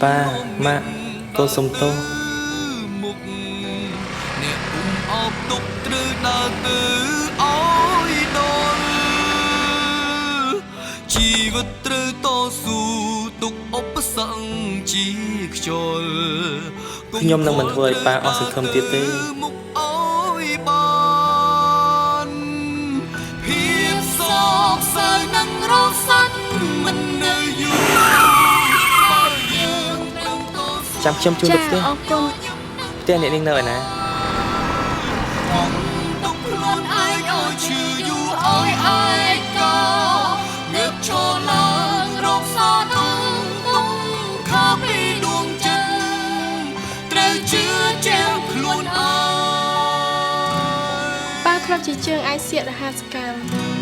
ប៉ាម៉ាក់កូនសុំទោសអ្នកគុំអបទុកត្រូវដើរទៅអោយដល់ជីវិតត្រូវតស៊ូទុកឧបសគ្គជាខ្យល់ខ្ញុំនឹងមិនធ្វើឲ្យប៉ាអស់សង្ឃឹមទៀតទេមុខអោយបានភាពសោកសៅនឹងរកសាច់មិននៅយូរបើយើងត្រូវតស៊ូចាំខ្ញុំជួយទៅផ្ទះអរគុណផ្ទះអ្នកនាងនៅឯណាទុកខ្លួនឯងឲ្យឈឺយូរឲ្យឯកោងើបឈរឡើងរកសោទុំខកពីដួងចិត្តត្រូវជឿជាក់ខ្លួនឯងប៉ាធ្លាប់ជាជើងឯកសៀករហស្សកម្ម